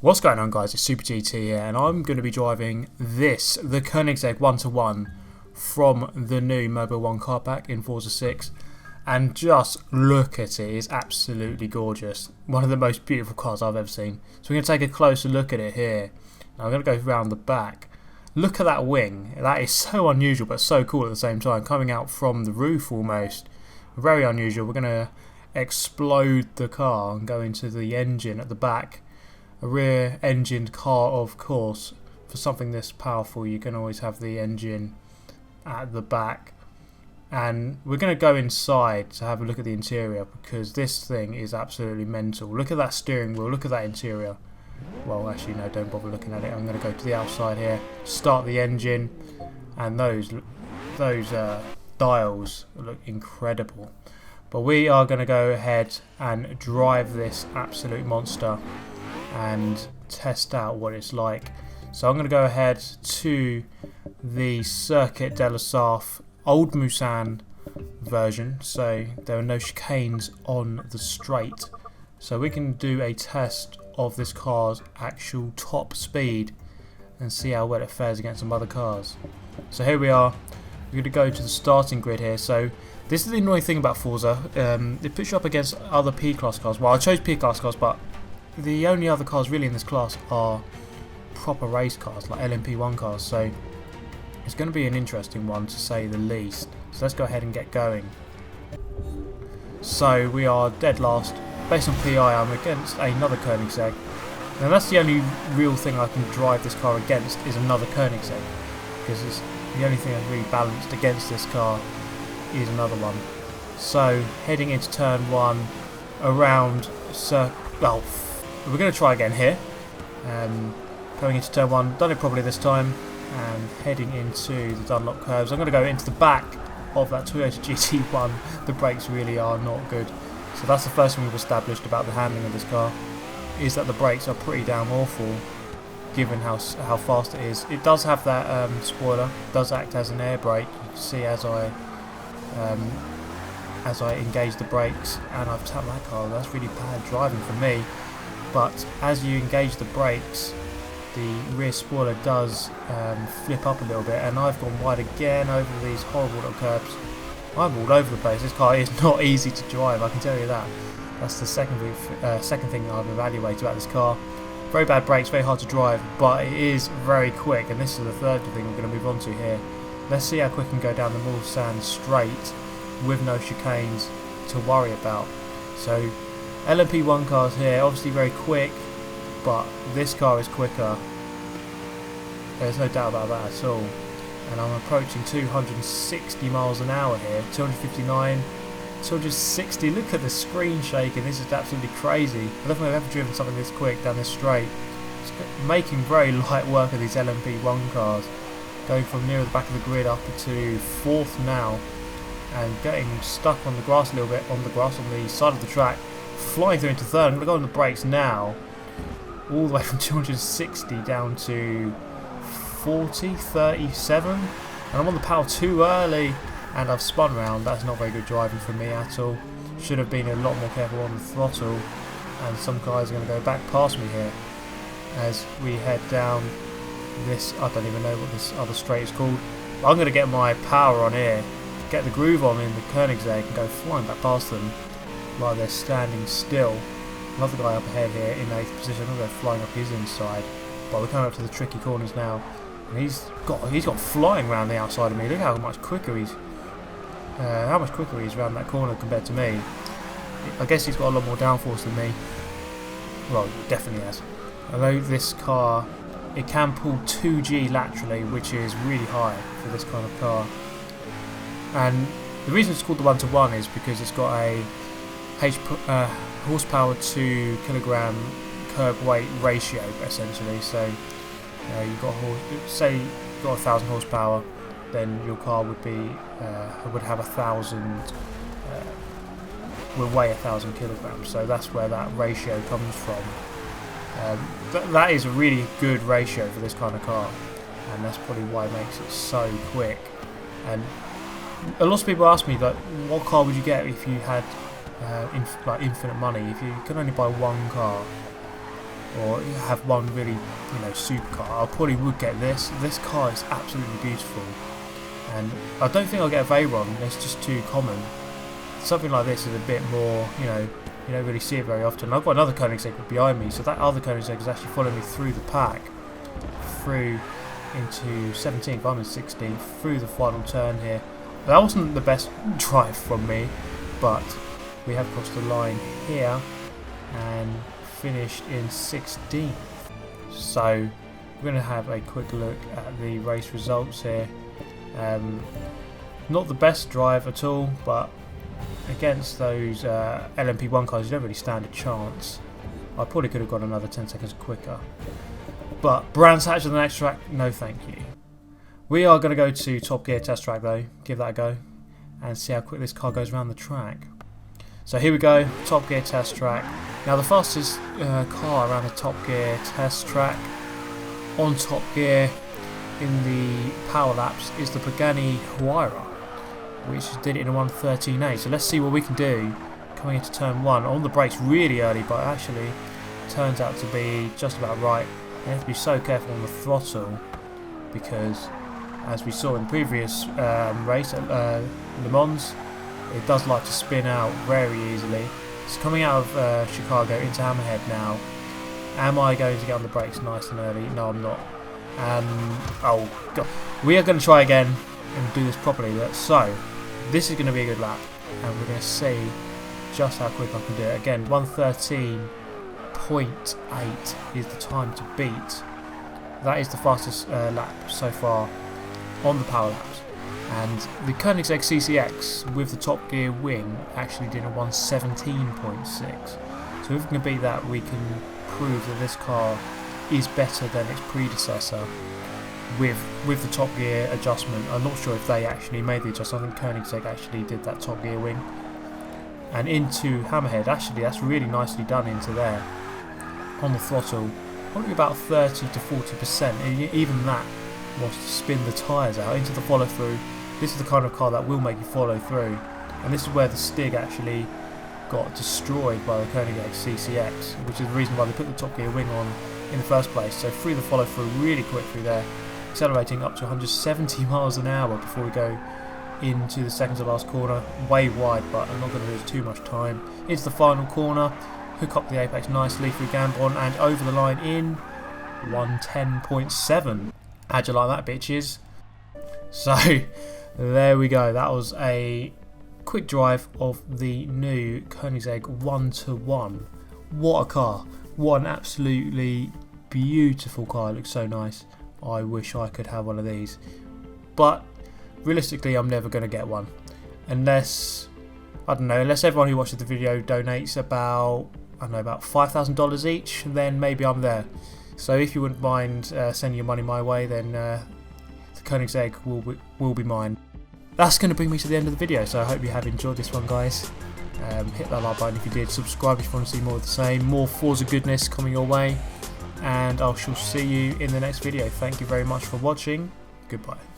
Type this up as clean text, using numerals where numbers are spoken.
What's going on, guys? It's Super GT here, and I'm going to be driving the Koenigsegg One from the new Mobil 1 car pack in Forza 6, and just look at it, it's absolutely gorgeous. One of the most beautiful cars I've ever seen. So we're going to take a closer look at it here. Now I'm going to go around the back. Look at that wing, that is so unusual but so cool at the same time, coming out from the roof almost. Very unusual. We're going to explode the car and go into the engine at the back. A rear engined car, of course. For something this powerful you can always have the engine at the back. And we're going to go inside to have a look at the interior, because this thing is absolutely mental. Look at that steering wheel, look at that interior. Well, actually no, don't bother looking at it. I'm going to go to the outside here, start the engine, and those dials look incredible. But we are going to go ahead and drive this absolute monster and test out what it's like. So I'm going to go ahead to the Circuit de la Sarthe old Mulsanne version, so there are no chicanes on the straight, so we can do a test of this car's actual top speed and see how well it fares against some other cars. So here we are. We're going to go to the starting grid here. So this is the annoying thing about Forza, it puts you up against other P-class cars. Well, I chose P-class cars, but the only other cars really in this class are proper race cars, like LMP1 cars, so it's going to be an interesting one to say the least. So let's go ahead and get going. So we are dead last. Based on PI, I'm against another Koenigsegg. Now that's the only real thing I can drive this car against, is another Koenigsegg, because it's the only thing that's really balanced against this car is another one. So heading into turn 1 around well, we're going to try again here. Going into turn 1, done it properly this time, and heading into the Dunlop curves. I'm going to go into the back of that Toyota GT1. The brakes really are not good. So that's the first thing we've established about the handling of this car, is that the brakes are pretty damn awful given how fast it is. It does have that spoiler, does act as an air brake. You can see as I engage the brakes, and I've tapped that car. That's really bad driving for me. But as you engage the brakes, the rear spoiler does flip up a little bit, and I've gone wide again over these horrible little curbs. I'm all over the place. This car is not easy to drive, I can tell you that. That's the second thing I've evaluated about this car. Very bad brakes, very hard to drive, but it is very quick, and this is the third thing we're going to move on to here. Let's see how quick we can go down the Mulsanne straight with no chicanes to worry about. So LMP1 cars here, obviously very quick, but this car is quicker. There's no doubt about that at all. And I'm approaching 260 miles an hour here, 259, 260. Look at the screen shaking, this is absolutely crazy. I don't think I've ever driven something this quick down this straight. It's making very light work of these LMP1 cars. Going from near the back of the grid up to 4th now, and getting stuck on the grass a little bit, on the side of the track. Flying through into 3rd. I'm going to go on the brakes now, all the way from 260 down to 37, and I'm on the power too early, and I've spun round. That's not very good driving for me at all. Should have been a lot more careful on the throttle, and some guys are going to go back past me here as we head down this, I don't even know what this other straight is called, but I'm going to get my power on here, get the groove on in the Koenigsegg, and go flying back past them while they're standing still. Another guy up ahead here in 8th position. I'm going to go flying up his inside, but we're coming up to the tricky corners now, and he's got flying around the outside of me. Look how much quicker he's around that corner compared to me. I guess he's got a lot more downforce than me. Well, he definitely has. Although this car, it can pull 2G laterally, which is really high for this kind of car. And the reason it's called the 1-to-1 is because it's got a horsepower to kilogram curb weight ratio, essentially. So you've got say you've got 1,000 horsepower, then your car would have 1,000 will weigh 1,000 kilograms. So that's where that ratio comes from. That is a really good ratio for this kind of car, and that's probably why it makes it so quick. And a lot of people ask me, like, what car would you get if you had infinite money? If you could only buy one car, or have one really, you know, supercar, I probably would get this. This car is absolutely beautiful, and I don't think I'll get a Veyron. It's just too common. Something like this is a bit more, you know, you don't really see it very often. I've got another Koenigsegg behind me, so that other Koenigsegg is actually following me through the pack, through into 17th, I'm in 16th, through the final turn here. That wasn't the best drive from me, but we have crossed the line here and finished in 16th. So we're going to have a quick look at the race results here. Not the best drive at all, but against those LMP1 cars you don't really stand a chance. I probably could have gone another 10 seconds quicker. But Brands Hatch on the next track, no thank you. We are going to go to Top Gear test track though, give that a go, and see how quick this car goes around the track. So here we go, Top Gear test track. Now the fastest car around the Top Gear test track on Top Gear in the power laps is the Pagani Huayra, which did it in a 1:13.8. So let's see what we can do coming into turn 1. On the brakes really early, but actually turns out to be just about right. You have to be so careful on the throttle, because as we saw in the previous race at Le Mans, it does like to spin out very easily. It's coming out of Chicago into Hammerhead now. Am I going to get on the brakes nice and early? No, I'm not. Oh god, we are going to try again and do this properly. So this is going to be a good lap, and we're going to see just how quick I can do it. Again, 1:13.8 is the time to beat. That is the fastest lap so far on the power laps. And the Koenigsegg CCX with the Top Gear wing actually did a 1:17.6. So if we can beat that, we can prove that this car is better than its predecessor with the Top Gear adjustment. I'm not sure if they actually made the adjustment. I think Koenigsegg actually did that Top Gear wing. And into Hammerhead, actually that's really nicely done into there. On the throttle, probably about 30 to 40%, and even that wants to spin the tyres out into the follow through. This is the kind of car that will make you follow through, and this is where the Stig actually got destroyed by the Koenigsegg CCX, which is the reason why they put the Top Gear wing on in the first place. So through the follow through really quick through there, accelerating up to 170 miles an hour before we go into the second to last corner, way wide, but I'm not going to lose too much time. Into the final corner, hook up the apex nicely through Gambon and over the line in 1:10.7. How'd you like that, bitches? So there we go, that was a quick drive of the new Koenigsegg 1:1. What a car, what an absolutely beautiful car, it looks so nice. I wish I could have one of these, but realistically I'm never going to get one unless, I don't know, unless everyone who watches the video donates about, I don't know, about $5,000 each, then maybe I'm there. So if you wouldn't mind sending your money my way, then the Koenigsegg will be mine. That's going to bring me to the end of the video, so I hope you have enjoyed this one, guys. Hit that like button if you did, subscribe if you want to see more of the same, more Forza goodness coming your way, and I shall see you in the next video. Thank you very much for watching, goodbye.